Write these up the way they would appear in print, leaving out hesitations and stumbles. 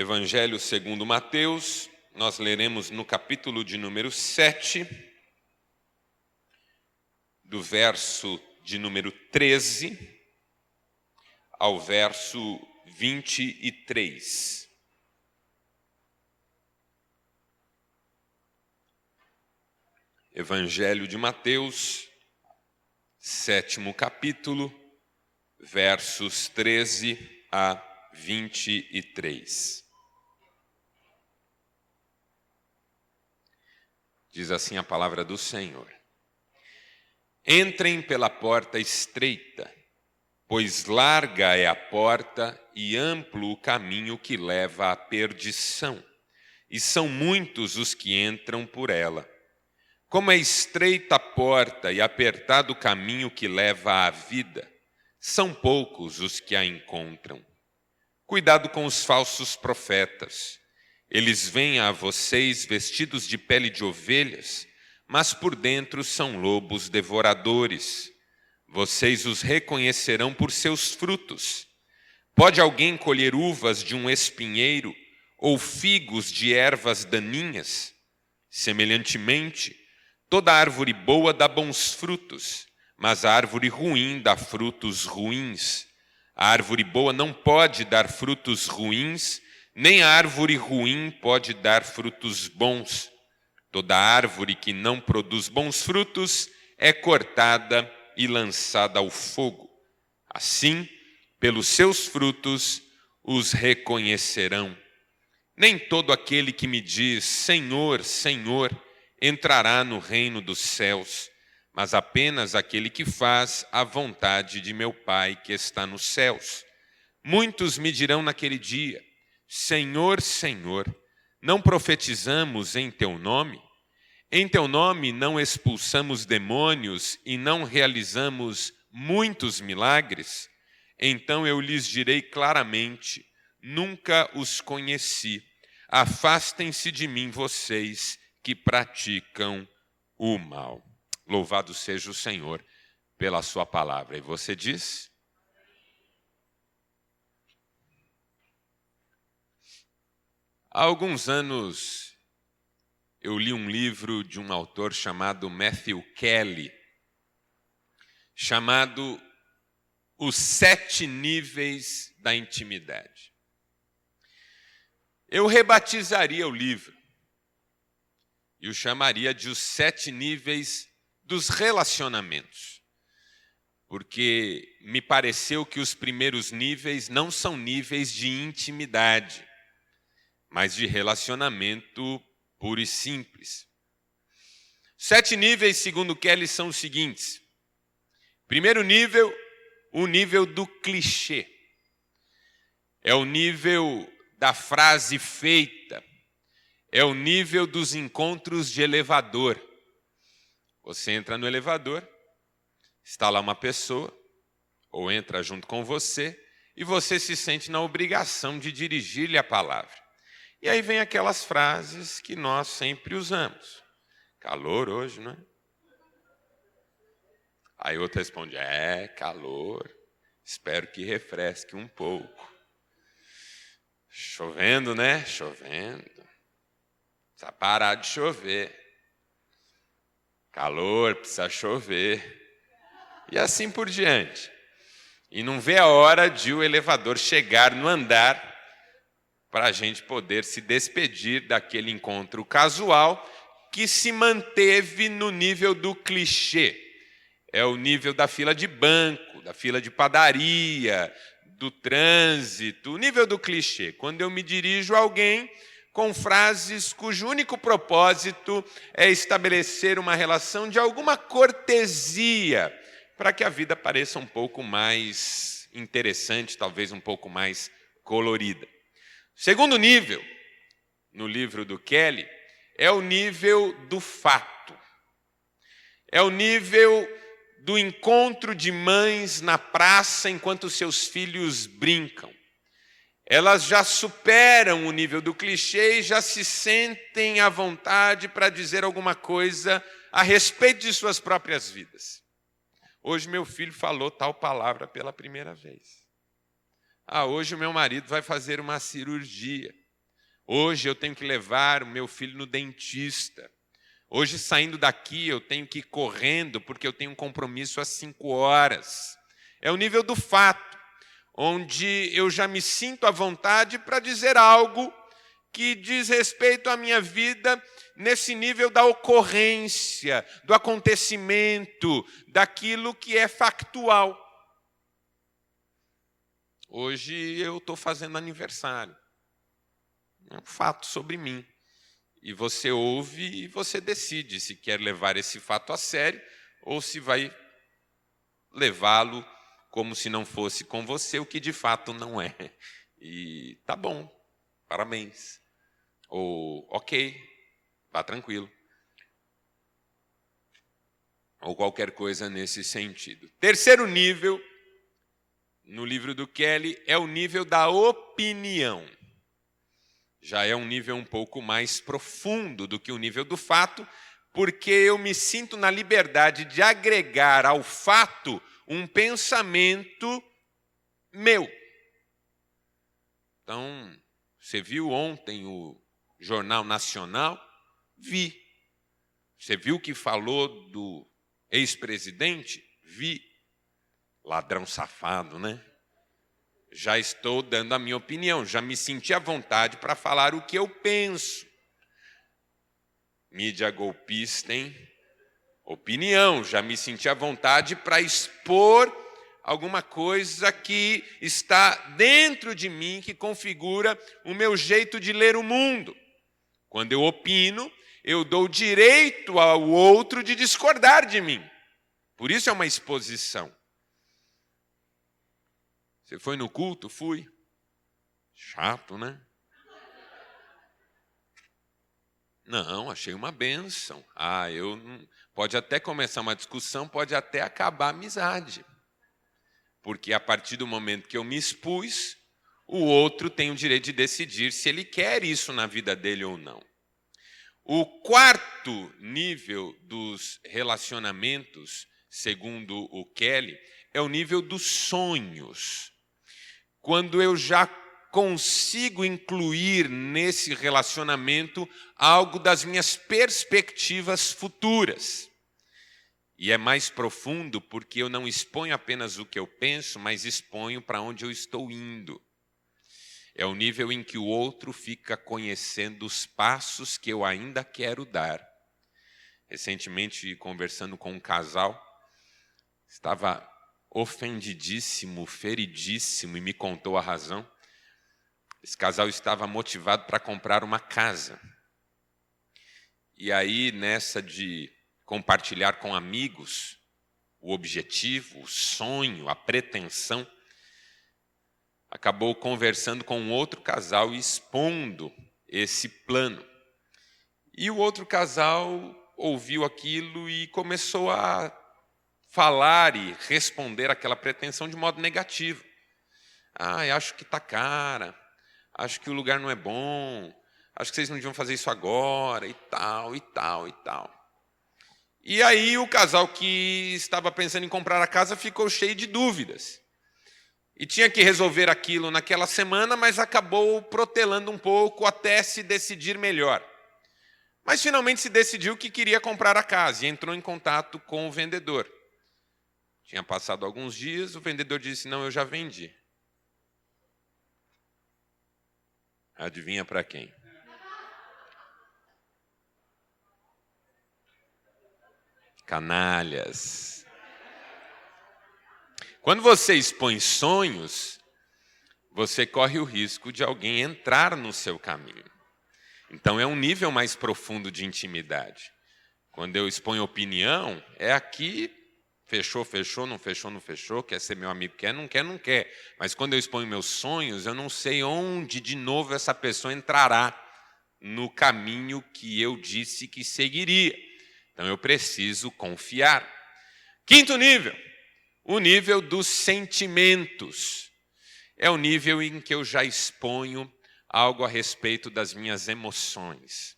Evangelho segundo Mateus, nós leremos no capítulo de número 7, do verso de número 13 ao verso 23. Evangelho de Mateus, 7º capítulo, versos 13 a 23. Diz assim a palavra do Senhor: Entrem pela porta estreita, pois larga é a porta e amplo o caminho que leva à perdição, e são muitos os que entram por ela. Como é estreita a porta e apertado o caminho que leva à vida, são poucos os que a encontram. Cuidado com os falsos profetas. Eles vêm a vocês vestidos de pele de ovelhas, mas por dentro são lobos devoradores. Vocês os reconhecerão por seus frutos. Pode alguém colher uvas de um espinheiro ou figos de ervas daninhas? Semelhantemente, toda árvore boa dá bons frutos, mas a árvore ruim dá frutos ruins. A árvore boa não pode dar frutos ruins, nem a árvore ruim pode dar frutos bons. Toda árvore que não produz bons frutos é cortada e lançada ao fogo. Assim, pelos seus frutos os reconhecerão. Nem todo aquele que me diz Senhor, Senhor, entrará no reino dos céus, mas apenas aquele que faz a vontade de meu Pai que está nos céus. Muitos me dirão naquele dia: Senhor, Senhor, não profetizamos em teu nome? Em teu nome não expulsamos demônios e não realizamos muitos milagres? Então eu lhes direi claramente: nunca os conheci. Afastem-se de mim, vocês que praticam o mal. Louvado seja o Senhor pela sua palavra. E você diz? Há alguns anos eu li um livro de um autor chamado Matthew Kelly, chamado Os 7 Níveis da Intimidade. Eu rebatizaria o livro e o chamaria de Os 7 Níveis dos Relacionamentos, porque me pareceu que os primeiros níveis não são níveis de intimidade, mas de relacionamento puro e simples. 7 níveis, segundo Kelly, são os seguintes. Primeiro nível, o nível do clichê. É o nível da frase feita. É o nível dos encontros de elevador. Você entra no elevador, está lá uma pessoa, ou entra junto com você, e você se sente na obrigação de dirigir-lhe a palavra. E aí vem aquelas frases que nós sempre usamos. Calor hoje, não é? Aí outro responde: calor, espero que refresque um pouco. Chovendo, né? Chovendo. Precisa parar de chover. Calor, precisa chover. E assim por diante. E não vê a hora de o elevador chegar no andar para a gente poder se despedir daquele encontro casual que se manteve no nível do clichê. É o nível da fila de banco, da fila de padaria, do trânsito, o nível do clichê. Quando eu me dirijo a alguém com frases cujo único propósito é estabelecer uma relação de alguma cortesia, para que a vida pareça um pouco mais interessante, talvez um pouco mais colorida. Segundo nível, no livro do Kelly, é o nível do fato. É o nível do encontro de mães na praça enquanto seus filhos brincam. Elas já superam o nível do clichê e já se sentem à vontade para dizer alguma coisa a respeito de suas próprias vidas. Hoje meu filho falou tal palavra pela primeira vez. Hoje o meu marido vai fazer uma cirurgia. Hoje eu tenho que levar o meu filho no dentista. Hoje, saindo daqui, eu tenho que ir correndo porque eu tenho um compromisso às 5 horas. É o nível do fato, onde eu já me sinto à vontade para dizer algo que diz respeito à minha vida nesse nível da ocorrência, do acontecimento, daquilo que é factual. Hoje eu estou fazendo aniversário. É um fato sobre mim. E você ouve e você decide se quer levar esse fato a sério ou se vai levá-lo como se não fosse com você, o que de fato não é. E tá bom, parabéns. Ou ok, vá tranquilo. Ou qualquer coisa nesse sentido. Terceiro nível, no livro do Kelly, é o nível da opinião. Já é um nível um pouco mais profundo do que o nível do fato, porque eu me sinto na liberdade de agregar ao fato um pensamento meu. Então, você viu ontem o Jornal Nacional? Vi. Você viu o que falou do ex-presidente? Vi. Ladrão safado, né? Já estou dando a minha opinião, já me senti à vontade para falar o que eu penso. Mídia golpista, hein? Opinião, já me senti à vontade para expor alguma coisa que está dentro de mim, que configura o meu jeito de ler o mundo. Quando eu opino, eu dou direito ao outro de discordar de mim. Por isso é uma exposição. Você foi no culto? Fui. Chato, né? Não, achei uma bênção. Pode até começar uma discussão, pode até acabar a amizade. Porque a partir do momento que eu me expus, o outro tem o direito de decidir se ele quer isso na vida dele ou não. O quarto nível dos relacionamentos, segundo o Kelly, é o nível dos sonhos. Quando eu já consigo incluir nesse relacionamento algo das minhas perspectivas futuras. E é mais profundo porque eu não exponho apenas o que eu penso, mas exponho para onde eu estou indo. É o nível em que o outro fica conhecendo os passos que eu ainda quero dar. Recentemente, conversando com um casal, estava ofendidíssimo, feridíssimo, e me contou a razão. Esse casal estava motivado para comprar uma casa. E aí, nessa de compartilhar com amigos o objetivo, o sonho, a pretensão, acabou conversando com um outro casal e expondo esse plano. E o outro casal ouviu aquilo e começou a falar e responder aquela pretensão de modo negativo. Acho que está cara, acho que o lugar não é bom, acho que vocês não deviam fazer isso agora, e tal, e tal, e tal. E aí o casal que estava pensando em comprar a casa ficou cheio de dúvidas. E tinha que resolver aquilo naquela semana, mas acabou protelando um pouco até se decidir melhor. Mas finalmente se decidiu que queria comprar a casa e entrou em contato com o vendedor. Tinha passado alguns dias, o vendedor disse, não, eu já vendi. Adivinha para quem? Canalhas. Quando você expõe sonhos, você corre o risco de alguém entrar no seu caminho. Então é um nível mais profundo de intimidade. Quando eu exponho opinião, é aqui, fechou, fechou, não fechou, não fechou, quer ser meu amigo, quer, não quer, não quer. Mas quando eu exponho meus sonhos, eu não sei onde de novo essa pessoa entrará no caminho que eu disse que seguiria. Então eu preciso confiar. Quinto nível, o nível dos sentimentos. É o nível em que eu já exponho algo a respeito das minhas emoções.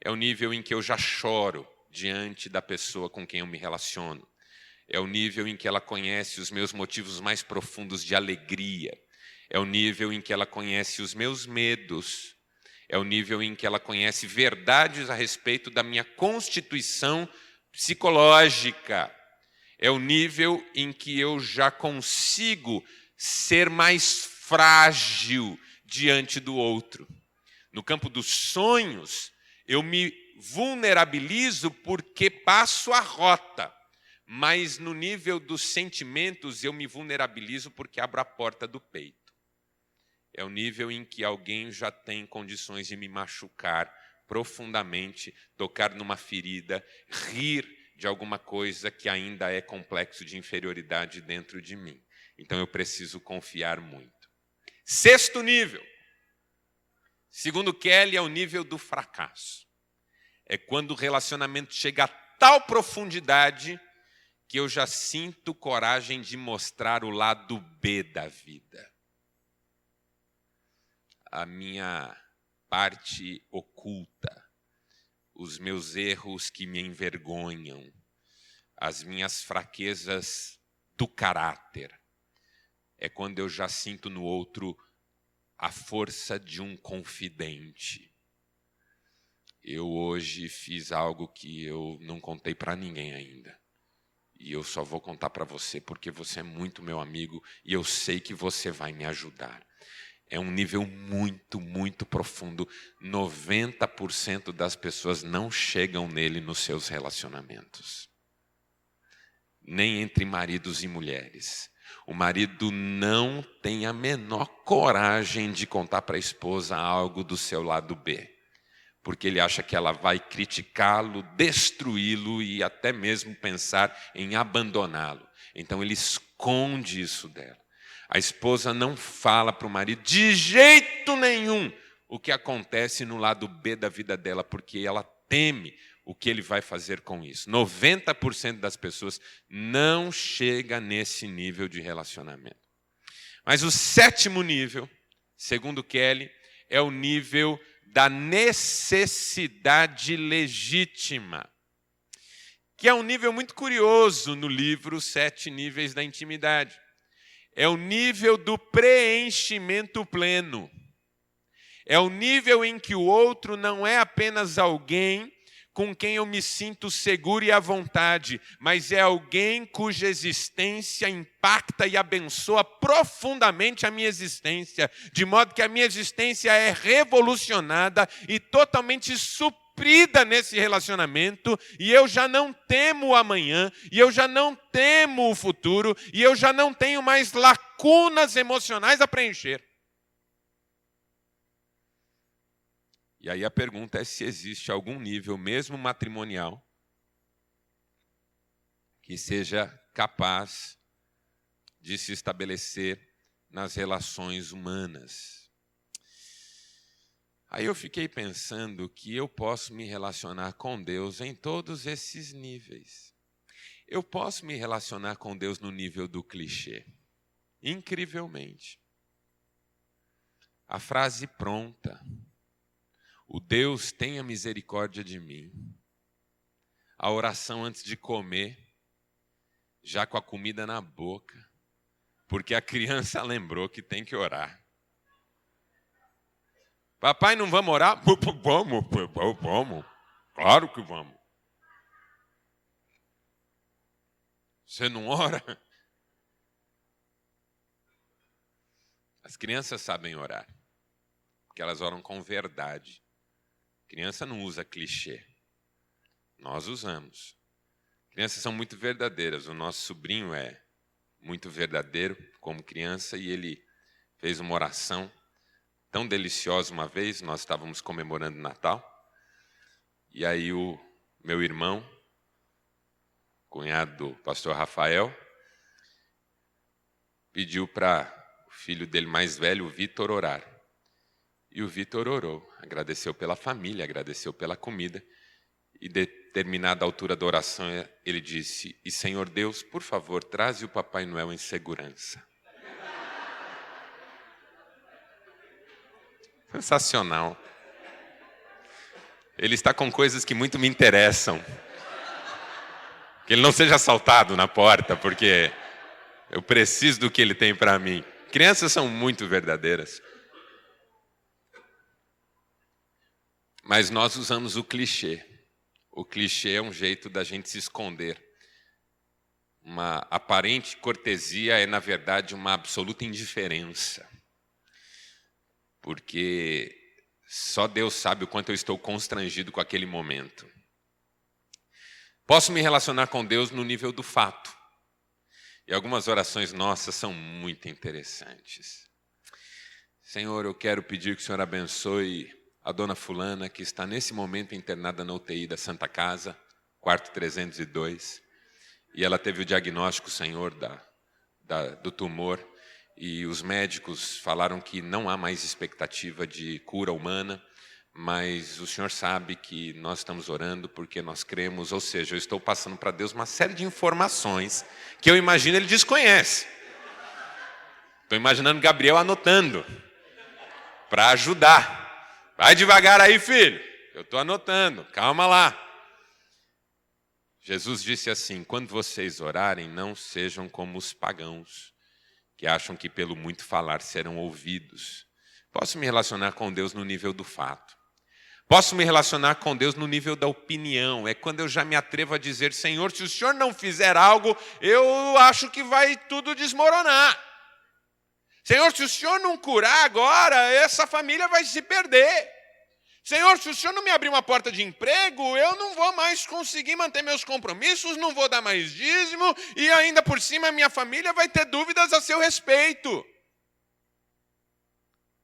É o nível em que eu já choro diante da pessoa com quem eu me relaciono. É o nível em que ela conhece os meus motivos mais profundos de alegria. É o nível em que ela conhece os meus medos. É o nível em que ela conhece verdades a respeito da minha constituição psicológica. É o nível em que eu já consigo ser mais frágil diante do outro. No campo dos sonhos, eu me vulnerabilizo porque passo a rota. Mas no nível dos sentimentos, eu me vulnerabilizo porque abro a porta do peito. É o nível em que alguém já tem condições de me machucar profundamente, tocar numa ferida, rir de alguma coisa que ainda é complexo de inferioridade dentro de mim. Então eu preciso confiar muito. Sexto nível. Segundo Kelly, é o nível do fracasso. É quando o relacionamento chega a tal profundidade que eu já sinto coragem de mostrar o lado B da vida. A minha parte oculta, os meus erros que me envergonham, as minhas fraquezas do caráter. É quando eu já sinto no outro a força de um confidente. Eu hoje fiz algo que eu não contei para ninguém ainda. E eu só vou contar para você porque você é muito meu amigo e eu sei que você vai me ajudar. É um nível muito, muito profundo. 90% das pessoas não chegam nele nos seus relacionamentos. Nem entre maridos e mulheres. O marido não tem a menor coragem de contar para a esposa algo do seu lado B. Porque ele acha que ela vai criticá-lo, destruí-lo e até mesmo pensar em abandoná-lo. Então ele esconde isso dela. A esposa não fala para o marido de jeito nenhum o que acontece no lado B da vida dela, porque ela teme o que ele vai fazer com isso. 90% das pessoas não chega nesse nível de relacionamento. Mas o sétimo nível, segundo Kelly, é o nível da necessidade legítima, que é um nível muito curioso no livro 7 Níveis da Intimidade. É o nível do preenchimento pleno. É o nível em que o outro não é apenas alguém com quem eu me sinto seguro e à vontade, mas é alguém cuja existência impacta e abençoa profundamente a minha existência, de modo que a minha existência é revolucionada e totalmente suprida nesse relacionamento, e eu já não temo o amanhã, e eu já não temo o futuro, e eu já não tenho mais lacunas emocionais a preencher. E aí a pergunta é se existe algum nível, mesmo matrimonial, que seja capaz de se estabelecer nas relações humanas. Aí eu fiquei pensando que eu posso me relacionar com Deus em todos esses níveis. Eu posso me relacionar com Deus no nível do clichê. Incrivelmente. A frase pronta. O Deus tenha misericórdia de mim. A oração antes de comer, já com a comida na boca, porque a criança lembrou que tem que orar. Papai, não vamos orar? Vamos. Claro que vamos. Você não ora? As crianças sabem orar, porque elas oram com verdade. Criança não usa clichê. Nós usamos. Crianças são muito verdadeiras. O nosso sobrinho é muito verdadeiro como criança e ele fez uma oração tão deliciosa uma vez. Nós estávamos comemorando Natal. E aí o meu irmão, cunhado do pastor Rafael, pediu para o filho dele mais velho, o Vitor, orar. E o Vitor orou, agradeceu pela família, agradeceu pela comida. E determinada altura da oração, ele disse, e Senhor Deus, por favor, traze o Papai Noel em segurança. Sensacional. Ele está com coisas que muito me interessam. Que ele não seja assaltado na porta, porque eu preciso do que ele tem para mim. Crianças são muito verdadeiras. Mas nós usamos o clichê. O clichê é um jeito da gente se esconder. Uma aparente cortesia é, na verdade, uma absoluta indiferença. Porque só Deus sabe o quanto eu estou constrangido com aquele momento. Posso me relacionar com Deus no nível do fato. E algumas orações nossas são muito interessantes. Senhor, eu quero pedir que o Senhor abençoe a dona fulana que está nesse momento internada na UTI da Santa Casa, quarto 302. E ela teve o diagnóstico, Senhor, do tumor. E os médicos falaram que não há mais expectativa de cura humana. Mas o Senhor sabe que nós estamos orando porque nós cremos, ou seja, eu estou passando para Deus uma série de informações que eu imagino Ele desconhece. Estou imaginando Gabriel anotando para ajudar. Vai devagar aí, filho, eu estou anotando, calma lá. Jesus disse assim: quando vocês orarem, não sejam como os pagãos, que acham que pelo muito falar serão ouvidos. Posso me relacionar com Deus no nível do fato. Posso me relacionar com Deus no nível da opinião. É quando eu já me atrevo a dizer: Senhor, se o Senhor não fizer algo, eu acho que vai tudo desmoronar. Senhor, se o Senhor não curar agora, essa família vai se perder. Senhor, se o Senhor não me abrir uma porta de emprego, eu não vou mais conseguir manter meus compromissos, não vou dar mais dízimo, e ainda por cima minha família vai ter dúvidas a seu respeito.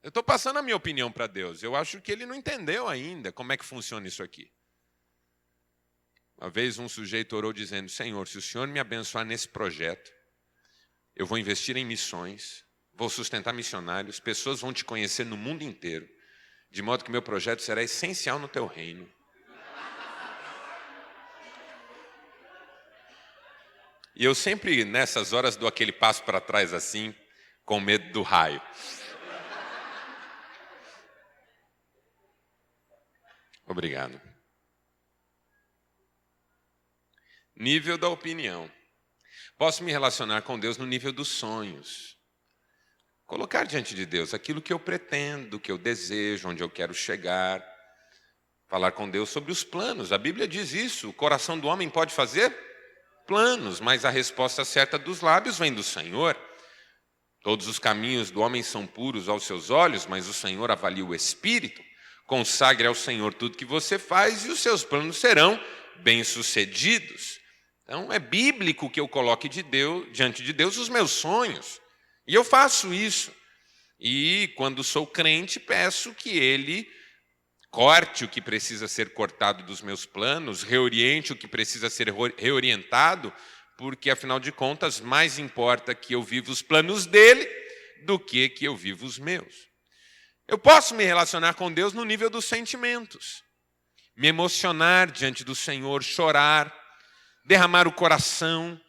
Eu estou passando a minha opinião para Deus. Eu acho que Ele não entendeu ainda como é que funciona isso aqui. Uma vez um sujeito orou dizendo: Senhor, se o Senhor me abençoar nesse projeto, eu vou investir em missões, vou sustentar missionários, pessoas vão te conhecer no mundo inteiro, de modo que meu projeto será essencial no teu reino. E eu sempre, nessas horas, dou aquele passo para trás assim, com medo do raio. Obrigado. Nível da opinião. Posso me relacionar com Deus no nível dos sonhos. Colocar diante de Deus aquilo que eu pretendo, que eu desejo, onde eu quero chegar. Falar com Deus sobre os planos. A Bíblia diz isso. O coração do homem pode fazer planos, mas a resposta certa dos lábios vem do Senhor. Todos os caminhos do homem são puros aos seus olhos, mas o Senhor avalia o espírito. Consagre ao Senhor tudo que você faz e os seus planos serão bem-sucedidos. Então, é bíblico que eu coloque diante de Deus os meus sonhos. E eu faço isso. E, quando sou crente, peço que Ele corte o que precisa ser cortado dos meus planos, reoriente o que precisa ser reorientado, porque, afinal de contas, mais importa que eu viva os planos dEle do que eu viva os meus. Eu posso me relacionar com Deus no nível dos sentimentos. Me emocionar diante do Senhor, chorar, derramar o coração,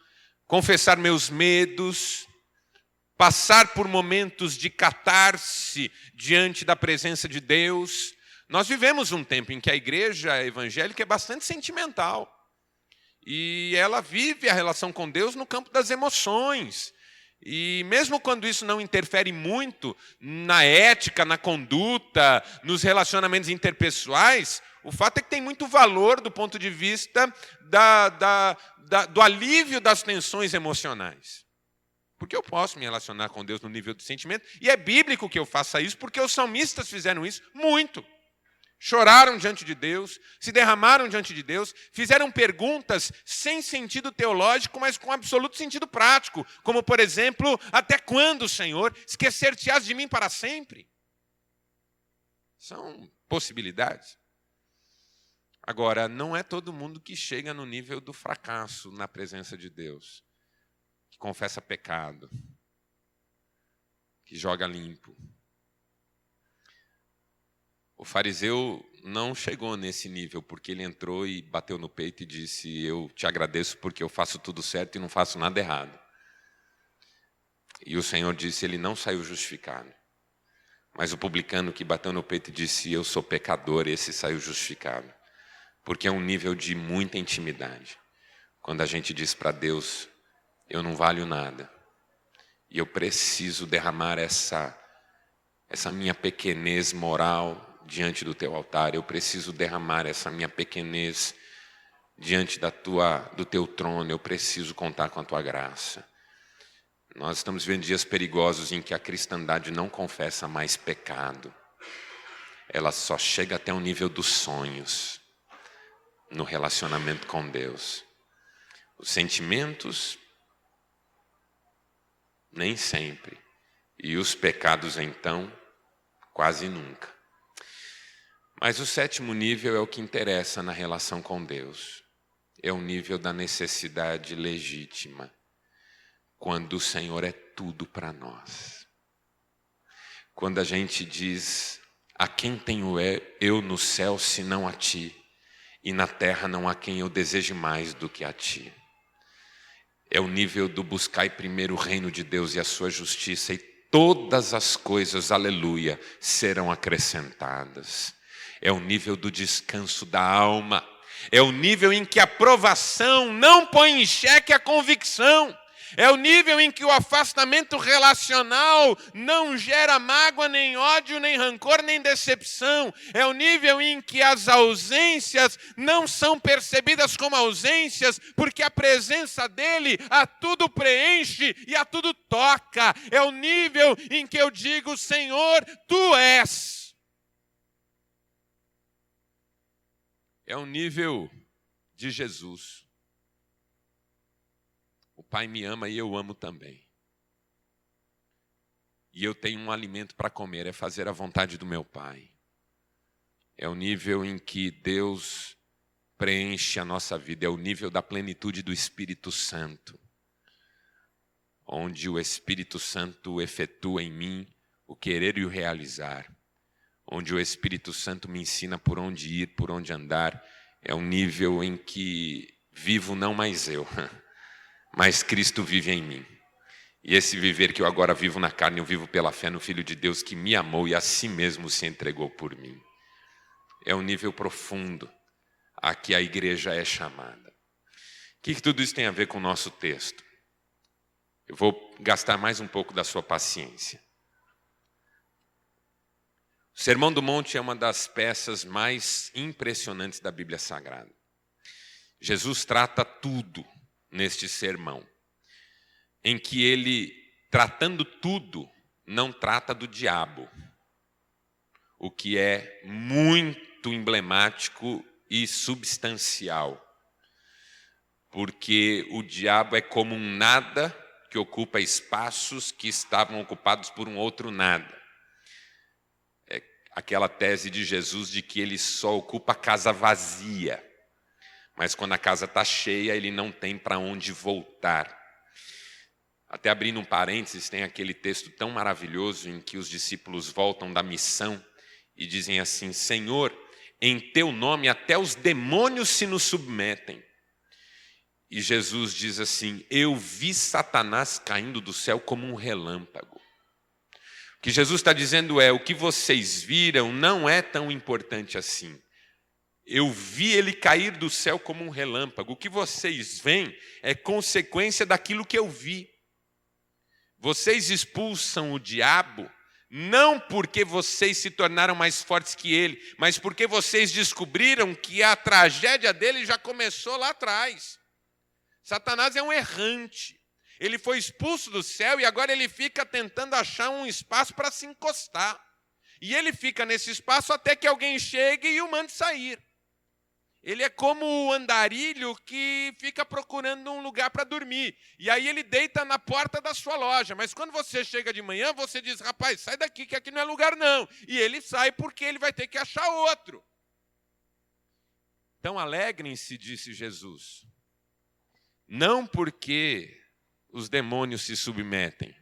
confessar meus medos, passar por momentos de catarse diante da presença de Deus. Nós vivemos um tempo em que a igreja evangélica é bastante sentimental. E ela vive a relação com Deus no campo das emoções. E mesmo quando isso não interfere muito na ética, na conduta, nos relacionamentos interpessoais, o fato é que tem muito valor do ponto de vista do alívio das tensões emocionais. Porque eu posso me relacionar com Deus no nível do sentimento, e é bíblico que eu faça isso, porque os salmistas fizeram isso muito. Choraram diante de Deus, se derramaram diante de Deus, fizeram perguntas sem sentido teológico, mas com absoluto sentido prático, como, por exemplo, até quando, Senhor, esquecer-te-ás de mim para sempre? São possibilidades. Agora, não é todo mundo que chega no nível do fracasso na presença de Deus, que confessa pecado, que joga limpo. O fariseu não chegou nesse nível, porque ele entrou e bateu no peito e disse: eu te agradeço porque eu faço tudo certo e não faço nada errado. E o Senhor disse: ele não saiu justificado. Mas o publicano que bateu no peito e disse: eu sou pecador, esse saiu justificado. Porque é um nível de muita intimidade. Quando a gente diz para Deus: eu não valho nada, e eu preciso derramar essa minha pequenez moral diante do teu altar, eu preciso derramar essa minha pequenez diante do teu trono, eu preciso contar com a tua graça. Nós estamos vivendo dias perigosos em que a cristandade não confessa mais pecado. Ela só chega até o nível dos sonhos no relacionamento com Deus. Os sentimentos, nem sempre. E os pecados, então, quase nunca. Mas o 7º nível é o que interessa na relação com Deus. É o nível da necessidade legítima. Quando o Senhor é tudo para nós. Quando a gente diz, a quem tenho eu no céu senão a ti? E na terra não há quem eu deseje mais do que a ti. É o nível do buscar primeiro o reino de Deus e a sua justiça, e todas as coisas, aleluia, serão acrescentadas. É o nível do descanso da alma. É o nível em que a provação não põe em xeque a convicção. É o nível em que o afastamento relacional não gera mágoa, nem ódio, nem rancor, nem decepção. É o nível em que as ausências não são percebidas como ausências, porque a presença dele a tudo preenche e a tudo toca. É o nível em que eu digo, Senhor, tu és. É o nível de Jesus. O Pai me ama e eu amo também. E eu tenho um alimento para comer, é fazer a vontade do meu Pai. É o nível em que Deus preenche a nossa vida, é o nível da plenitude do Espírito Santo, onde o Espírito Santo efetua em mim o querer e o realizar, onde o Espírito Santo me ensina por onde ir, por onde andar. É um nível em que vivo não mais eu, mas Cristo vive em mim. E esse viver que eu agora vivo na carne, eu vivo pela fé no Filho de Deus que me amou e a si mesmo se entregou por mim. É um nível profundo a que a igreja é chamada. O que tudo isso tem a ver com o nosso texto? Eu vou gastar mais um pouco da sua paciência. O Sermão do Monte é uma das peças mais impressionantes da Bíblia Sagrada. Jesus trata tudo neste sermão, em que ele, tratando tudo, não trata do diabo, o que é muito emblemático e substancial, porque o diabo é como um nada que ocupa espaços que estavam ocupados por um outro nada. É aquela tese de Jesus de que ele só ocupa a casa vazia, mas quando a casa está cheia, ele não tem para onde voltar. Até abrindo um parênteses, tem aquele texto tão maravilhoso em que os discípulos voltam da missão e dizem assim, Senhor, em teu nome até os demônios se nos submetem. E Jesus diz assim, eu vi Satanás caindo do céu como um relâmpago. O que Jesus está dizendo é, o que vocês viram não é tão importante assim. Eu vi ele cair do céu como um relâmpago. O que vocês veem é consequência daquilo que eu vi. Vocês expulsam o diabo, não porque vocês se tornaram mais fortes que ele, mas porque vocês descobriram que a tragédia dele já começou lá atrás. Satanás é um errante. Ele foi expulso do céu e agora ele fica tentando achar um espaço para se encostar. E ele fica nesse espaço até que alguém chegue e o mande sair. Ele é como o andarilho que fica procurando um lugar para dormir. E aí ele deita na porta da sua loja. Mas quando você chega de manhã, você diz, rapaz, sai daqui que aqui não é lugar não. E ele sai porque ele vai ter que achar outro. Então alegrem-se, disse Jesus. Não porque os demônios se submetem.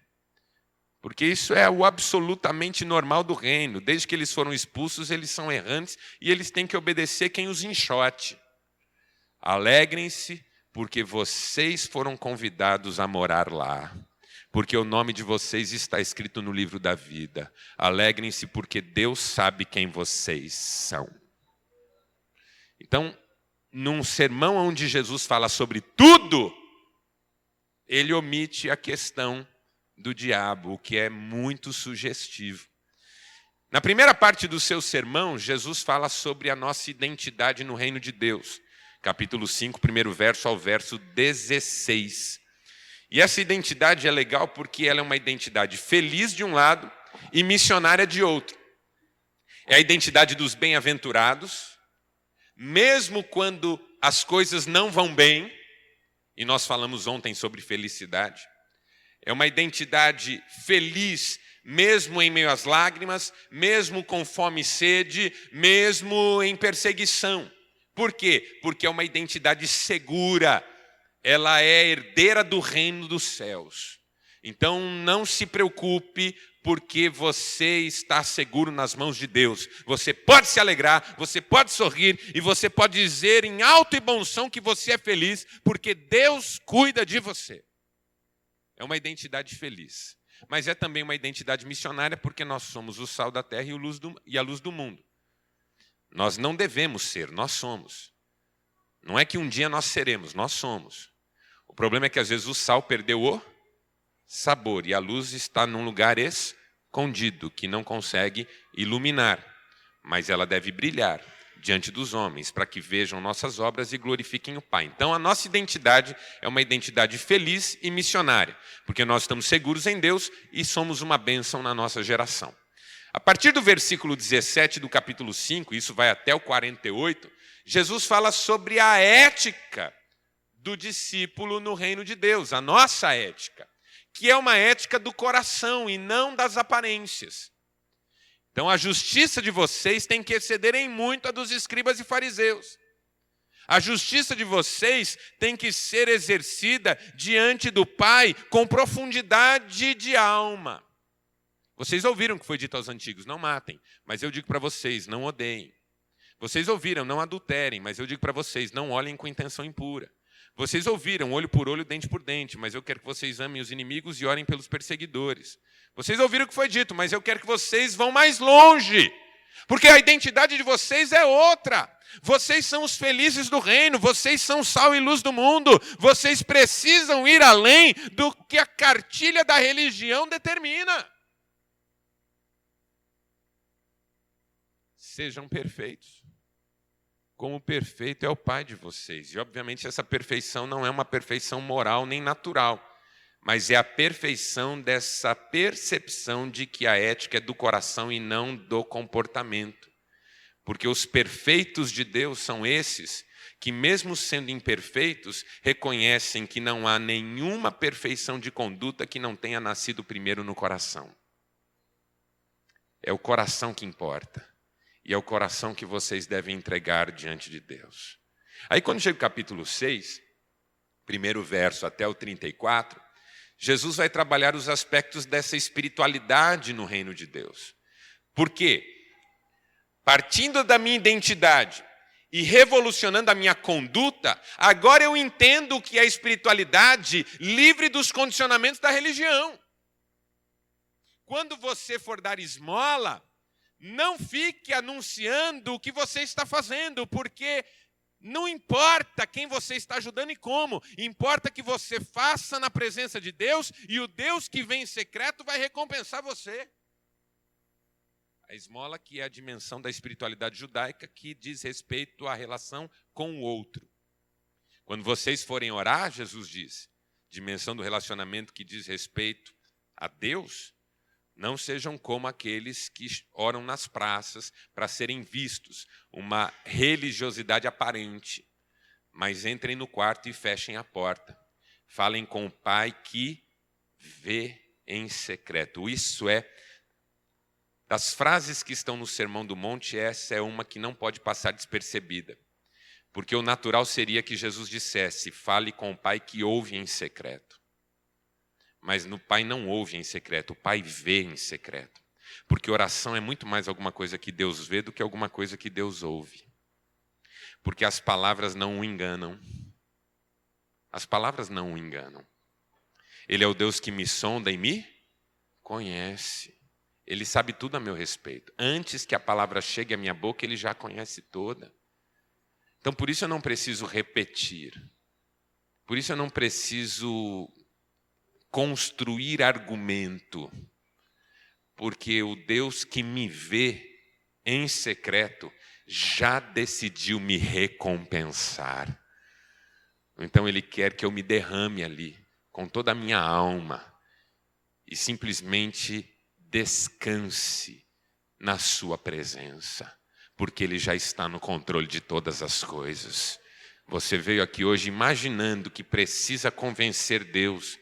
Porque isso é o absolutamente normal do reino. Desde que eles foram expulsos, eles são errantes e eles têm que obedecer quem os enxote. Alegrem-se, porque vocês foram convidados a morar lá. Porque o nome de vocês está escrito no livro da vida. Alegrem-se, porque Deus sabe quem vocês são. Então, num sermão onde Jesus fala sobre tudo, ele omite a questão do diabo, o que é muito sugestivo. Na primeira parte do seu sermão, Jesus fala sobre a nossa identidade no reino de Deus. Capítulo 5, primeiro verso ao verso 16. E essa identidade é legal porque ela é uma identidade feliz de um lado e missionária de outro. É a identidade dos bem-aventurados, mesmo quando as coisas não vão bem, e nós falamos ontem sobre felicidade. É uma identidade feliz, mesmo em meio às lágrimas, mesmo com fome e sede, mesmo em perseguição. Por quê? Porque é uma identidade segura. Ela é herdeira do reino dos céus. Então não se preocupe porque você está seguro nas mãos de Deus. Você pode se alegrar, você pode sorrir e você pode dizer em alto e bom som que você é feliz porque Deus cuida de você. É uma identidade feliz. Mas é também uma identidade missionária porque nós somos o sal da terra e a luz do mundo. Nós não devemos ser, nós somos. Não é que um dia nós seremos, nós somos. O problema é que às vezes o sal perdeu o sabor e a luz está num lugar escondido que não consegue iluminar, mas ela deve brilhar diante dos homens para que vejam nossas obras e glorifiquem o Pai. Então a nossa identidade é uma identidade feliz e missionária, porque nós estamos seguros em Deus e somos uma bênção na nossa geração. A partir do versículo 17 do capítulo 5, isso vai até o 48, Jesus fala sobre a ética do discípulo no reino de Deus, a nossa ética, que é uma ética do coração e não das aparências. Então a justiça de vocês tem que exceder em muito a dos escribas e fariseus. A justiça de vocês tem que ser exercida diante do Pai com profundidade de alma. Vocês ouviram o que foi dito aos antigos, não matem, mas eu digo para vocês, não odeiem. Vocês ouviram, não adulterem, mas eu digo para vocês, não olhem com intenção impura. Vocês ouviram, olho por olho, dente por dente, mas eu quero que vocês amem os inimigos e orem pelos perseguidores. Vocês ouviram o que foi dito, mas eu quero que vocês vão mais longe, porque a identidade de vocês é outra. Vocês são os felizes do reino, vocês são sal e luz do mundo, vocês precisam ir além do que a cartilha da religião determina. Sejam perfeitos, como perfeito é o Pai de vocês. E, obviamente, essa perfeição não é uma perfeição moral nem natural, mas é a perfeição dessa percepção de que a ética é do coração e não do comportamento. Porque os perfeitos de Deus são esses que, mesmo sendo imperfeitos, reconhecem que não há nenhuma perfeição de conduta que não tenha nascido primeiro no coração. É o coração que importa. E é o coração que vocês devem entregar diante de Deus. Aí quando chega o capítulo 6, primeiro verso até o 34, Jesus vai trabalhar os aspectos dessa espiritualidade no reino de Deus. Por quê? Partindo da minha identidade e revolucionando a minha conduta, agora eu entendo o que é espiritualidade livre dos condicionamentos da religião. Quando você for dar esmola, não fique anunciando o que você está fazendo, porque não importa quem você está ajudando e como, importa que você faça na presença de Deus e o Deus que vem em secreto vai recompensar você. A esmola que é a dimensão da espiritualidade judaica que diz respeito à relação com o outro. Quando vocês forem orar, Jesus diz, dimensão do relacionamento que diz respeito a Deus, não sejam como aqueles que oram nas praças para serem vistos, uma religiosidade aparente. Mas entrem no quarto e fechem a porta. Falem com o Pai que vê em secreto. Isso é, das frases que estão no Sermão do Monte, essa é uma que não pode passar despercebida. Porque o natural seria que Jesus dissesse, fale com o Pai que ouve em secreto. Mas o Pai não ouve em secreto, o Pai vê em secreto. Porque oração é muito mais alguma coisa que Deus vê do que alguma coisa que Deus ouve. Porque as palavras não o enganam. As palavras não o enganam. Ele é o Deus que me sonda e me conhece. Ele sabe tudo a meu respeito. Antes que a palavra chegue à minha boca, Ele já conhece toda. Então, por isso eu não preciso repetir. Por isso eu não preciso construir argumento. porque o Deus que me vê em secreto já decidiu me recompensar. Então Ele quer que eu me derrame ali, com toda a minha alma, e simplesmente descanse na sua presença, porque Ele já está no controle de todas as coisas. Você veio aqui hoje imaginando que precisa convencer Deus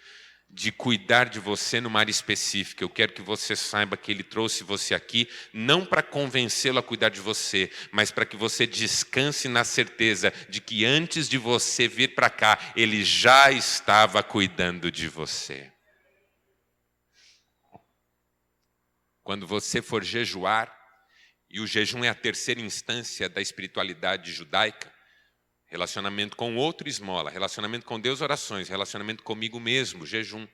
de cuidar de você numa área específica. Eu quero que você saiba que Ele trouxe você aqui não para convencê-lo a cuidar de você, mas para que você descanse na certeza de que antes de você vir para cá, Ele já estava cuidando de você. Quando você for jejuar, e o jejum é a terceira instância da espiritualidade judaica, relacionamento com outro, esmola. Relacionamento com Deus, orações. Relacionamento comigo mesmo, jejum.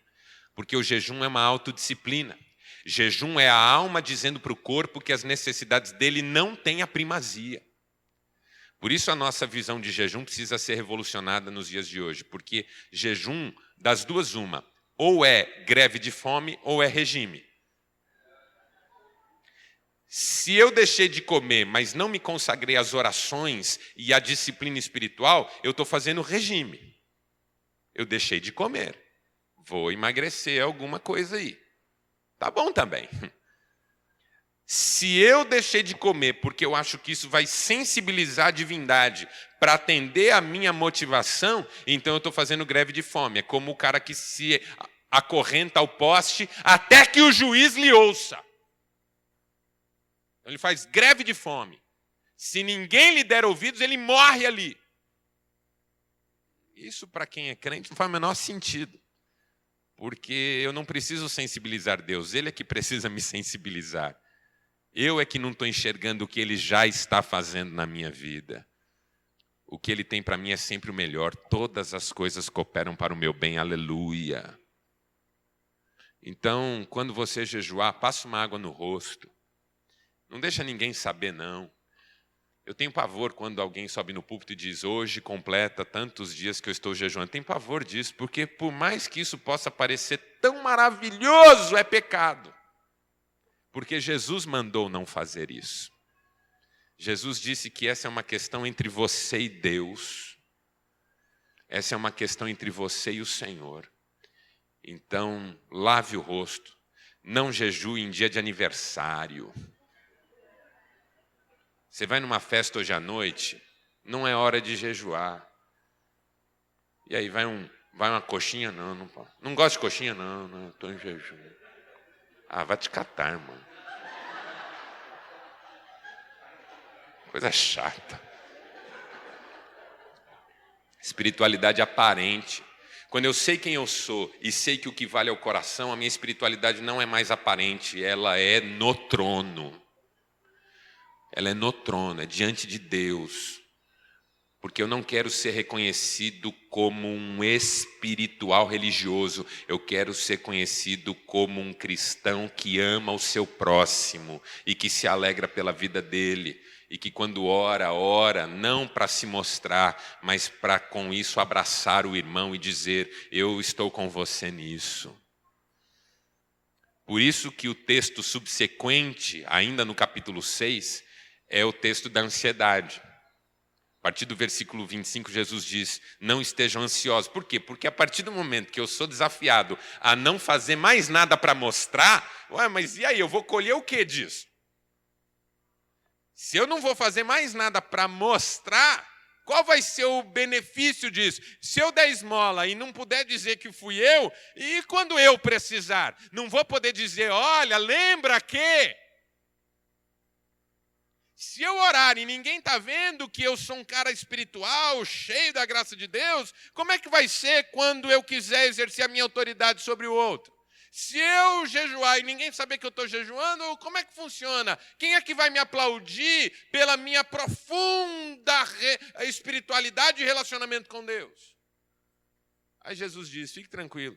Porque o jejum é uma autodisciplina. Jejum é a alma dizendo para o corpo que as necessidades dele não têm a primazia. Por isso a nossa visão de jejum precisa ser revolucionada nos dias de hoje. Porque jejum, das duas uma, ou é greve de fome ou é regime. Se eu deixei de comer, mas não me consagrei às orações e à disciplina espiritual, eu estou fazendo regime. Eu deixei de comer. Vou emagrecer alguma coisa aí. Tá bom também. Se eu deixei de comer porque eu acho que isso vai sensibilizar a divindade para atender a minha motivação, então eu estou fazendo greve de fome. É como o cara que se acorrenta ao poste até que o juiz lhe ouça. Então ele faz greve de fome. Se ninguém lhe der ouvidos, ele morre ali. Isso, para quem é crente, não faz o menor sentido. Porque eu não preciso sensibilizar Deus, Ele é que precisa me sensibilizar. Eu é que não estou enxergando o que Ele já está fazendo na minha vida. O que Ele tem para mim é sempre o melhor. Todas as coisas cooperam para o meu bem, aleluia. Então, quando você jejuar, passa uma água no rosto. Não deixa ninguém saber, não. Eu tenho pavor quando alguém sobe no púlpito e diz, hoje completa tantos dias que eu estou jejuando. Tenho pavor disso, porque por mais que isso possa parecer tão maravilhoso, é pecado. Porque Jesus mandou não fazer isso. Jesus disse que essa é uma questão entre você e Deus. Essa é uma questão entre você e o Senhor. Então, lave o rosto. Não jejue em dia de aniversário. Você vai numa festa hoje à noite, não é hora de jejuar. E aí vai uma coxinha? Não gosto de coxinha? Não, estou em jejum. Ah, vai te catar, irmão. Coisa chata. Espiritualidade aparente. Quando eu sei quem eu sou e sei que o que vale é o coração, a minha espiritualidade não é mais aparente, ela é no trono. Ela é no trono, é diante de Deus. Porque eu não quero ser reconhecido como um espiritual religioso. Eu quero ser conhecido como um cristão que ama o seu próximo e que se alegra pela vida dele. E que quando ora não para se mostrar, mas para com isso abraçar o irmão e dizer, eu estou com você nisso. Por isso que o texto subsequente, ainda no capítulo 6, é o texto da ansiedade. A partir do versículo 25, Jesus diz, não estejam ansiosos. Por quê? Porque a partir do momento que eu sou desafiado a não fazer mais nada para mostrar, mas e aí, eu vou colher o que disso? Se eu não vou fazer mais nada para mostrar, qual vai ser o benefício disso? Se eu der esmola e não puder dizer que fui eu, e quando eu precisar? Não vou poder dizer, olha, lembra que... Se eu orar e ninguém está vendo que eu sou um cara espiritual, cheio da graça de Deus, como é que vai ser quando eu quiser exercer a minha autoridade sobre o outro? Se eu jejuar e ninguém saber que eu estou jejuando, como é que funciona? Quem é que vai me aplaudir pela minha profunda espiritualidade e relacionamento com Deus? Aí Jesus diz, fique tranquilo.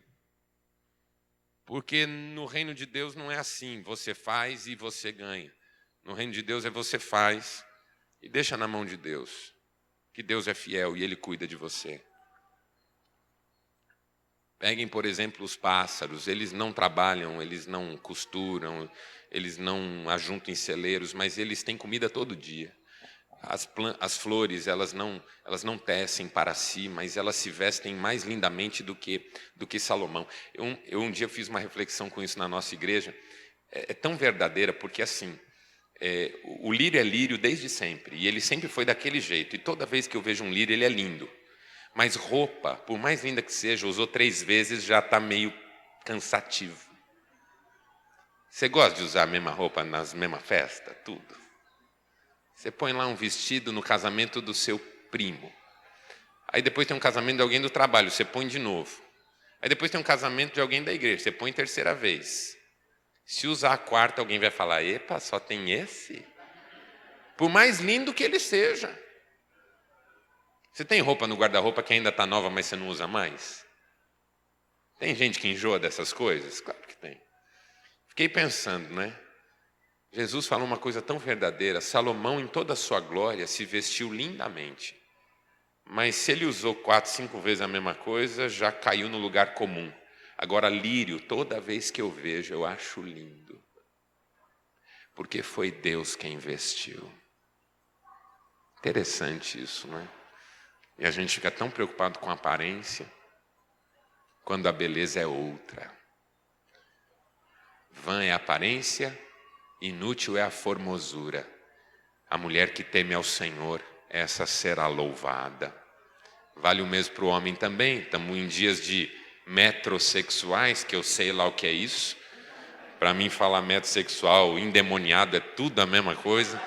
Porque no reino de Deus não é assim, você faz e você ganha. No reino de Deus é você faz e deixa na mão de Deus. Que Deus é fiel e Ele cuida de você. Peguem, por exemplo, os pássaros. Eles não trabalham, eles não costuram, eles não ajuntam em celeiros, mas eles têm comida todo dia. As flores, elas não tecem para si, mas elas se vestem mais lindamente do que Salomão. Eu um dia fiz uma reflexão com isso na nossa igreja. É tão verdadeira, porque assim, o lírio é lírio desde sempre, e ele sempre foi daquele jeito, e toda vez que eu vejo um lírio, ele é lindo. Mas roupa, por mais linda que seja, usou 3 vezes, já está meio cansativo. Você gosta de usar a mesma roupa nas mesmas festas? Tudo. Você põe lá um vestido no casamento do seu primo. Aí depois tem um casamento de alguém do trabalho, você põe de novo. Aí depois tem um casamento de alguém da igreja, você põe 3ª vez. Se usar a 4ª, alguém vai falar, epa, só tem esse? Por mais lindo que ele seja. Você tem roupa no guarda-roupa que ainda está nova, mas você não usa mais? Tem gente que enjoa dessas coisas? Claro que tem. Fiquei pensando, né? Jesus falou uma coisa tão verdadeira. Salomão, em toda a sua glória, se vestiu lindamente. Mas se ele usou 4, 5 vezes a mesma coisa, já caiu no lugar comum. Agora, lírio, toda vez que eu vejo, eu acho lindo. Porque foi Deus quem vestiu. Interessante isso, não é? E a gente fica tão preocupado com a aparência, quando a beleza é outra. Vã é a aparência, inútil é a formosura. A mulher que teme ao Senhor, essa será louvada. Vale o mesmo para o homem também. Estamos em dias de metrosexuais, que eu sei lá o que é isso. Para mim, falar metrosexual, endemoniado, é tudo a mesma coisa.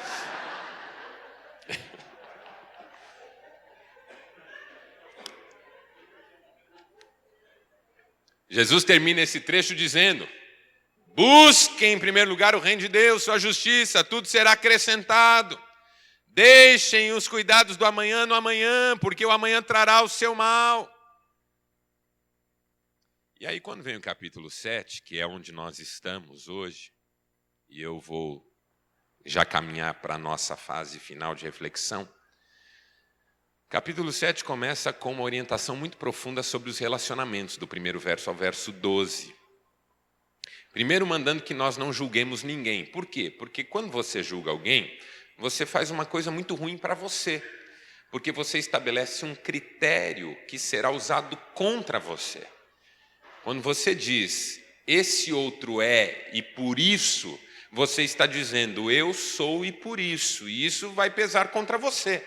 Jesus termina esse trecho dizendo: busquem em primeiro lugar o reino de Deus, sua justiça, tudo será acrescentado. Deixem os cuidados do amanhã no amanhã, porque o amanhã trará o seu mal. E aí, quando vem o capítulo 7, que é onde nós estamos hoje, e eu vou já caminhar para a nossa fase final de reflexão, capítulo 7 começa com uma orientação muito profunda sobre os relacionamentos, do primeiro verso ao verso 12. Primeiro mandando que nós não julguemos ninguém. Por quê? Porque quando você julga alguém, você faz uma coisa muito ruim para você. Porque você estabelece um critério que será usado contra você. Quando você diz, esse outro é e por isso, você está dizendo, eu sou e por isso. E isso vai pesar contra você.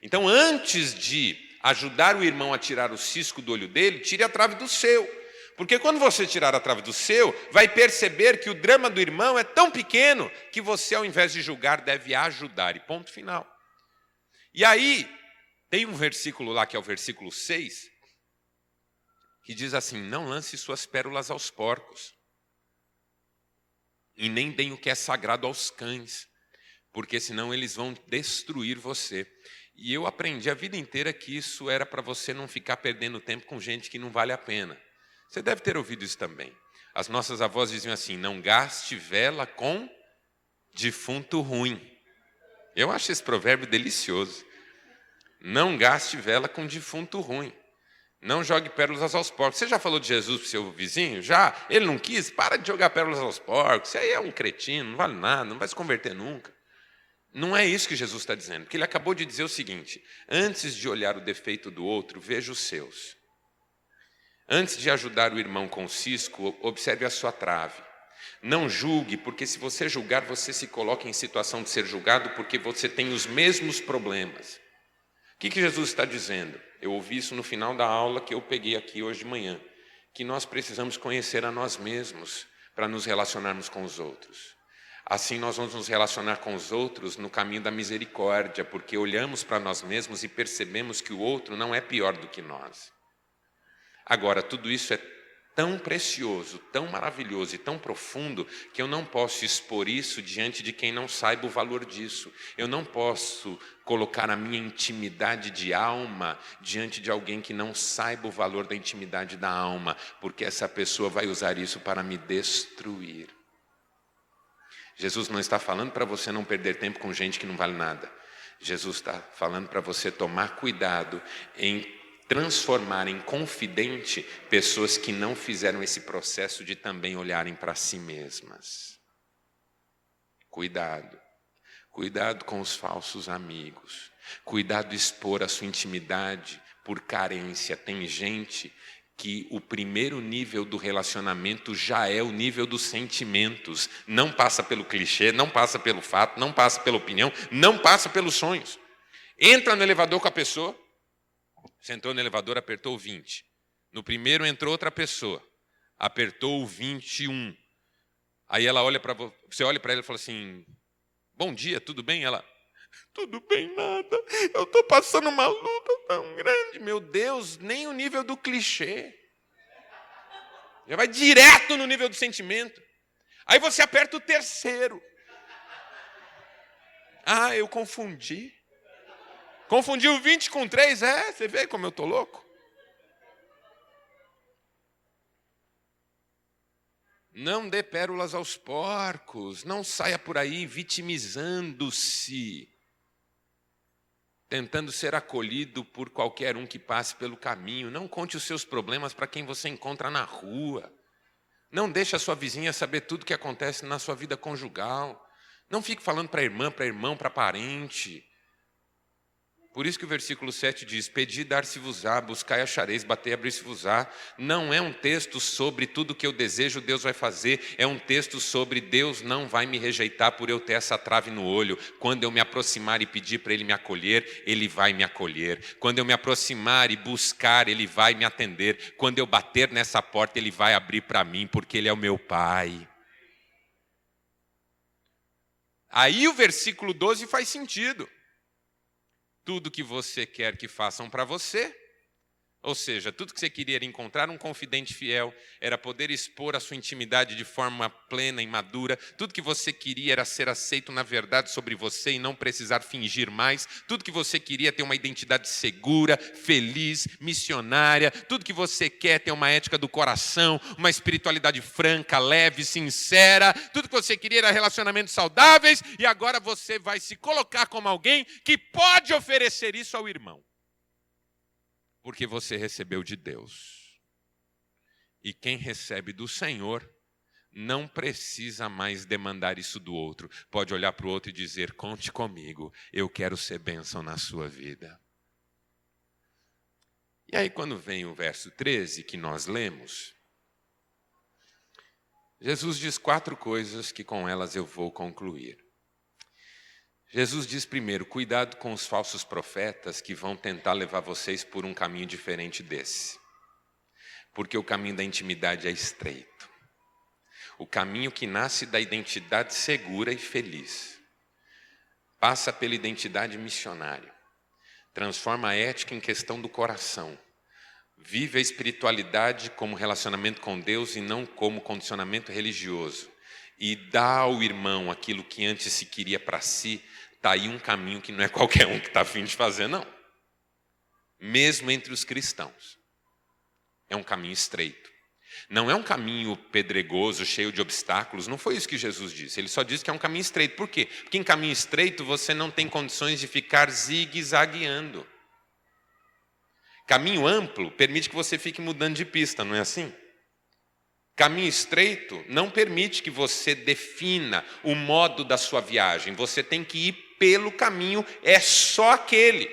Então, antes de ajudar o irmão a tirar o cisco do olho dele, tire a trave do seu. Porque quando você tirar a trave do seu, vai perceber que o drama do irmão é tão pequeno que você, ao invés de julgar, deve ajudar. E ponto final. E aí, tem um versículo lá, que é o versículo 6, que diz assim, não lance suas pérolas aos porcos, e nem deem o que é sagrado aos cães, porque senão eles vão destruir você. E eu aprendi a vida inteira que isso era para você não ficar perdendo tempo com gente que não vale a pena. Você deve ter ouvido isso também. As nossas avós diziam assim, não gaste vela com defunto ruim. Eu acho esse provérbio delicioso. Não gaste vela com defunto ruim. Não jogue pérolas aos porcos. Você já falou de Jesus para o seu vizinho? Já? Ele não quis? Para de jogar pérolas aos porcos. Você aí é um cretino, não vale nada, não vai se converter nunca. Não é isso que Jesus está dizendo. Porque ele acabou de dizer o seguinte, antes de olhar o defeito do outro, veja os seus. Antes de ajudar o irmão com o cisco, observe a sua trave. Não julgue, porque se você julgar, você se coloca em situação de ser julgado porque você tem os mesmos problemas. O que Jesus está dizendo? Eu ouvi isso no final da aula que eu peguei aqui hoje de manhã. Que nós precisamos conhecer a nós mesmos para nos relacionarmos com os outros. Assim nós vamos nos relacionar com os outros no caminho da misericórdia, porque olhamos para nós mesmos e percebemos que o outro não é pior do que nós. Agora, tudo isso é tão precioso, tão maravilhoso e tão profundo que eu não posso expor isso diante de quem não saiba o valor disso. Eu não posso colocar a minha intimidade de alma diante de alguém que não saiba o valor da intimidade da alma, porque essa pessoa vai usar isso para me destruir. Jesus não está falando para você não perder tempo com gente que não vale nada. Jesus está falando para você tomar cuidado em transformar em confidente pessoas que não fizeram esse processo de também olharem para si mesmas. Cuidado. Cuidado com os falsos amigos. Cuidado de expor a sua intimidade por carência. Tem gente que o primeiro nível do relacionamento já é o nível dos sentimentos. Não passa pelo clichê, não passa pelo fato, não passa pela opinião, não passa pelos sonhos. Entra no elevador com a pessoa, você entrou no elevador, apertou o 20. No primeiro entrou outra pessoa, apertou o 21. Aí ela olha para você, olha para ela e fala assim: bom dia, tudo bem? Ela: tudo bem, nada. Eu estou passando uma luta tão grande. Meu Deus, nem o nível do clichê. Já vai direto no nível do sentimento. Aí você aperta o terceiro. Ah, eu confundi. Confundi o 20 com 3, você vê como eu estou louco? Não dê pérolas aos porcos, não saia por aí vitimizando-se, tentando ser acolhido por qualquer um que passe pelo caminho. Não conte os seus problemas para quem você encontra na rua. Não deixe a sua vizinha saber tudo o que acontece na sua vida conjugal. Não fique falando para irmã, para irmão, para parente. Por isso que o versículo 7 diz: pedi, dar-se-vos-á, buscai, achareis, batei, abrir-se-vos-á. Não é um texto sobre tudo que eu desejo, Deus vai fazer. É um texto sobre Deus não vai me rejeitar por eu ter essa trave no olho. Quando eu me aproximar e pedir para Ele me acolher, Ele vai me acolher. Quando eu me aproximar e buscar, Ele vai me atender. Quando eu bater nessa porta, Ele vai abrir para mim, porque Ele é o meu Pai. Aí o versículo 12 faz sentido. Tudo que você quer que façam para você, ou seja, tudo que você queria era encontrar um confidente fiel, era poder expor a sua intimidade de forma plena e madura, tudo que você queria era ser aceito na verdade sobre você e não precisar fingir mais, tudo que você queria é ter uma identidade segura, feliz, missionária, tudo que você quer é ter uma ética do coração, uma espiritualidade franca, leve, sincera, tudo que você queria era relacionamentos saudáveis e agora você vai se colocar como alguém que pode oferecer isso ao irmão. Porque você recebeu de Deus. E quem recebe do Senhor não precisa mais demandar isso do outro. Pode olhar para o outro e dizer: conte comigo, eu quero ser bênção na sua vida. E aí quando vem o verso 13 que nós lemos, Jesus diz 4 coisas que com elas eu vou concluir. Jesus diz primeiro: cuidado com os falsos profetas que vão tentar levar vocês por um caminho diferente desse. Porque o caminho da intimidade é estreito. O caminho que nasce da identidade segura e feliz. Passa pela identidade missionária. Transforma a ética em questão do coração. Vive a espiritualidade como relacionamento com Deus e não como condicionamento religioso. E dá ao irmão aquilo que antes se queria para si. Está aí um caminho que não é qualquer um que está a fim de fazer, não. Mesmo entre os cristãos. É um caminho estreito. Não é um caminho pedregoso, cheio de obstáculos. Não foi isso que Jesus disse. Ele só disse que é um caminho estreito. Por quê? Porque em caminho estreito você não tem condições de ficar zigue-zagueando. Caminho amplo permite que você fique mudando de pista, não é assim? Caminho estreito não permite que você defina o modo da sua viagem. Você tem que ir pelo caminho, é só aquele.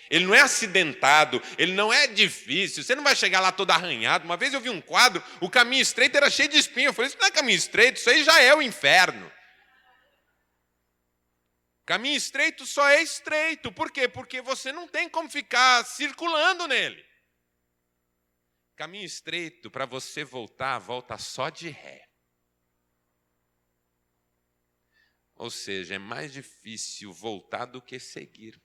Ele não é acidentado, ele não é difícil, você não vai chegar lá todo arranhado. Uma vez eu vi um quadro, o caminho estreito era cheio de espinho. Eu falei: isso não é caminho estreito, isso aí já é o inferno. Caminho estreito só é estreito. Por quê? Porque você não tem como ficar circulando nele. Caminho estreito, para você voltar, volta só de ré. Ou seja, é mais difícil voltar do que seguir.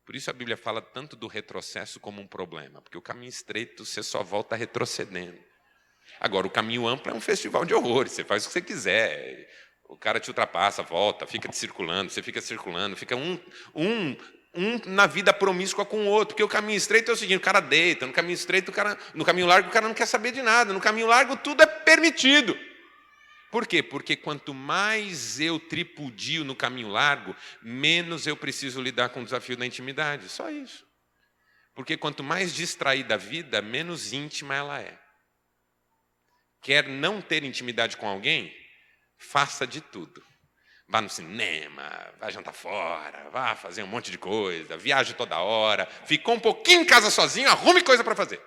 Por isso a Bíblia fala tanto do retrocesso como um problema, porque o caminho estreito você só volta retrocedendo. Agora, o caminho amplo é um festival de horrores, você faz o que você quiser. O cara te ultrapassa, volta, fica te circulando, você fica circulando, fica um na vida promíscua com o outro, porque o caminho estreito é o seguinte: o cara deita, no caminho estreito, no caminho largo o cara não quer saber de nada, no caminho largo tudo é permitido. Por quê? Porque quanto mais eu tripudio no caminho largo, menos eu preciso lidar com o desafio da intimidade, só isso. Porque quanto mais distraída a vida, menos íntima ela é. Quer não ter intimidade com alguém? Faça de tudo. Vá no cinema, vá jantar fora, vá fazer um monte de coisa, viaje toda hora, ficou um pouquinho em casa sozinho, arrume coisa para fazer.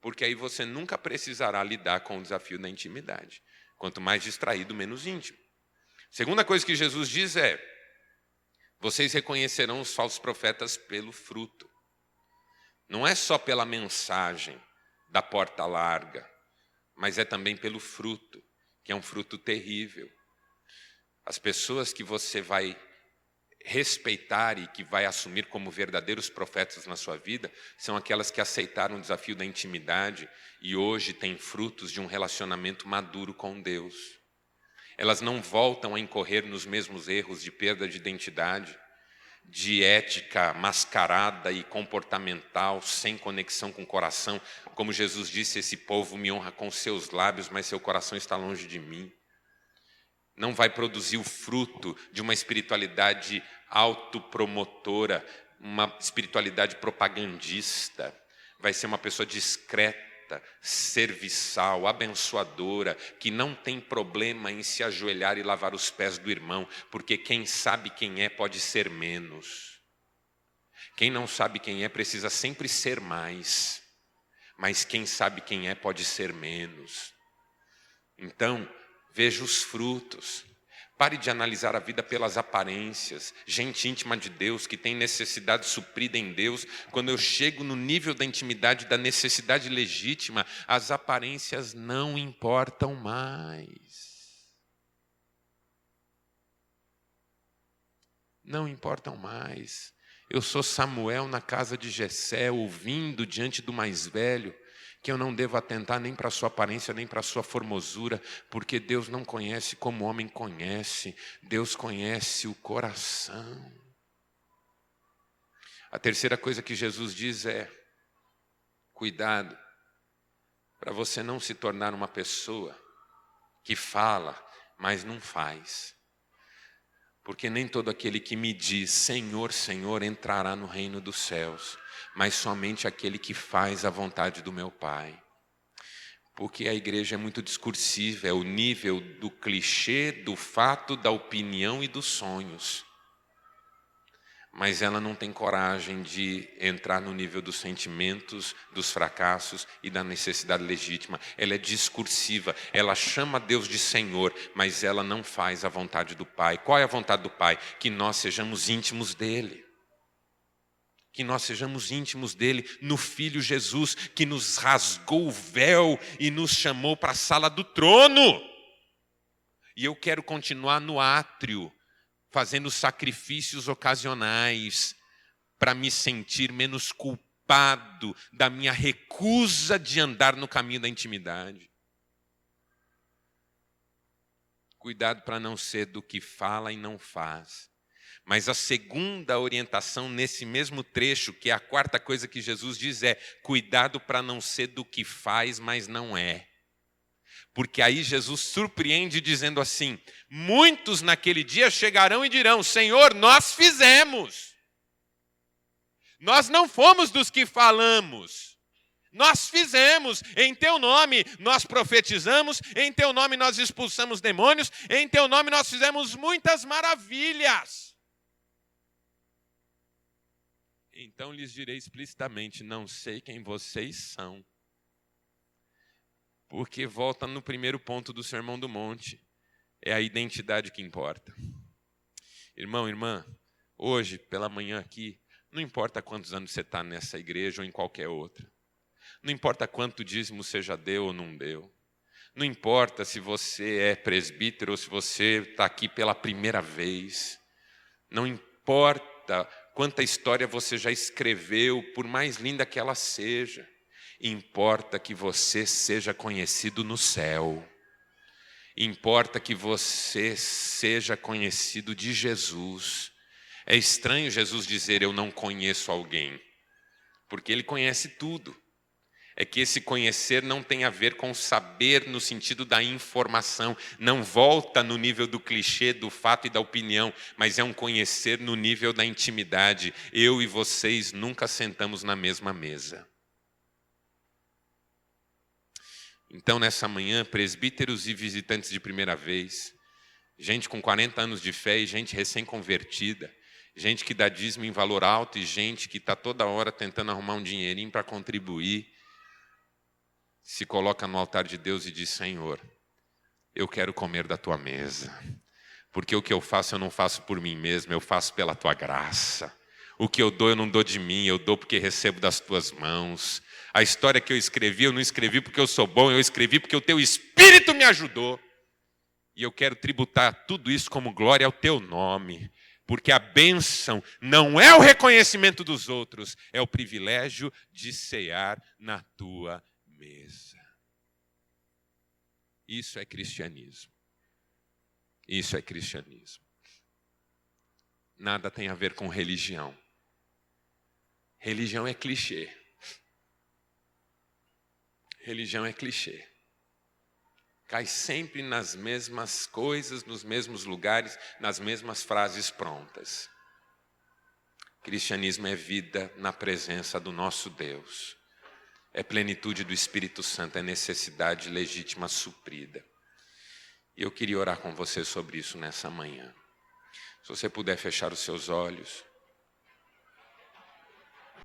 Porque aí você nunca precisará lidar com o desafio da intimidade. Quanto mais distraído, menos íntimo. Segunda coisa que Jesus diz é: vocês reconhecerão os falsos profetas pelo fruto. Não é só pela mensagem da porta larga, mas é também pelo fruto, que é um fruto terrível. As pessoas que você vai respeitar e que vai assumir como verdadeiros profetas na sua vida são aquelas que aceitaram o desafio da intimidade e hoje têm frutos de um relacionamento maduro com Deus. Elas não voltam a incorrer nos mesmos erros de perda de identidade, de ética mascarada e comportamental, sem conexão com o coração. Como Jesus disse, esse povo me honra com seus lábios, mas seu coração está longe de mim. Não vai produzir o fruto de uma espiritualidade autopromotora, uma espiritualidade propagandista. Vai ser uma pessoa discreta, serviçal, abençoadora, que não tem problema em se ajoelhar e lavar os pés do irmão, porque quem sabe quem é pode ser menos. Quem não sabe quem é precisa sempre ser mais, mas quem sabe quem é pode ser menos. Então, veja os frutos. Pare de analisar a vida pelas aparências. Gente íntima de Deus, que tem necessidade suprida em Deus. Quando eu chego no nível da intimidade, da necessidade legítima, as aparências não importam mais. Não importam mais. Eu sou Samuel na casa de Jessé, ouvindo diante do mais velho, que eu não devo atentar nem para a sua aparência, nem para a sua formosura, porque Deus não conhece como o homem conhece, Deus conhece o coração. A terceira coisa que Jesus diz é: cuidado, para você não se tornar uma pessoa que fala, mas não faz. Porque nem todo aquele que me diz Senhor, Senhor entrará no reino dos céus, mas somente aquele que faz a vontade do meu Pai. Porque a igreja é muito discursiva, é o nível do clichê, do fato, da opinião e dos sonhos. Mas ela não tem coragem de entrar no nível dos sentimentos, dos fracassos e da necessidade legítima. Ela é discursiva, ela chama Deus de Senhor, mas ela não faz a vontade do Pai. Qual é a vontade do Pai? Que nós sejamos íntimos dEle. Que nós sejamos íntimos dEle, no Filho Jesus, que nos rasgou o véu e nos chamou para a sala do trono. E eu quero continuar no átrio, fazendo sacrifícios ocasionais, para me sentir menos culpado da minha recusa de andar no caminho da intimidade. Cuidado para não ser do que fala e não faz. Mas a segunda orientação nesse mesmo trecho, que é a quarta coisa que Jesus diz, é: cuidado para não ser do que faz, mas não é. Porque aí Jesus surpreende dizendo assim: muitos naquele dia chegarão e dirão: Senhor, nós fizemos. Nós não fomos dos que falamos. Nós fizemos, em teu nome nós profetizamos, em teu nome nós expulsamos demônios, em teu nome nós fizemos muitas maravilhas. Então lhes direi explicitamente: não sei quem vocês são. Porque volta no primeiro ponto do Sermão do Monte, é a identidade que importa. Irmão, irmã, hoje, pela manhã aqui, não importa quantos anos você está nessa igreja ou em qualquer outra. Não importa quanto dízimo você já deu ou não deu. Não importa se você é presbítero ou se você está aqui pela primeira vez. Não importa quanta história você já escreveu, por mais linda que ela seja. Importa que você seja conhecido no céu. Importa que você seja conhecido de Jesus. É estranho Jesus dizer: eu não conheço alguém, porque Ele conhece tudo. é que esse conhecer não tem a ver com saber no sentido da informação, não volta no nível do clichê, do fato e da opinião, mas é um conhecer no nível da intimidade. Eu e vocês nunca sentamos na mesma mesa. Então, nessa manhã, presbíteros e visitantes de primeira vez, gente com 40 anos de fé e gente recém-convertida, gente que dá dízimo em valor alto e gente que está toda hora tentando arrumar um dinheirinho para contribuir, se coloca no altar de Deus e diz: Senhor, eu quero comer da tua mesa, porque o que eu faço eu não faço por mim mesmo, eu faço pela tua graça. O que eu dou não dou de mim, eu dou porque recebo das tuas mãos. A história que eu não escrevi porque eu sou bom, eu escrevi porque o teu Espírito me ajudou. E eu quero tributar tudo isso como glória ao teu nome, porque a bênção não é o reconhecimento dos outros, é o privilégio de cear na tua mesa. Isso é cristianismo. Isso é cristianismo. Nada tem a ver com religião. Religião é clichê. Religião é clichê. Cai sempre nas mesmas coisas, nos mesmos lugares, nas mesmas frases prontas. Cristianismo é vida na presença do nosso Deus. É plenitude do Espírito Santo, é necessidade legítima suprida. E eu queria orar com você sobre isso nessa manhã. Se você puder fechar os seus olhos.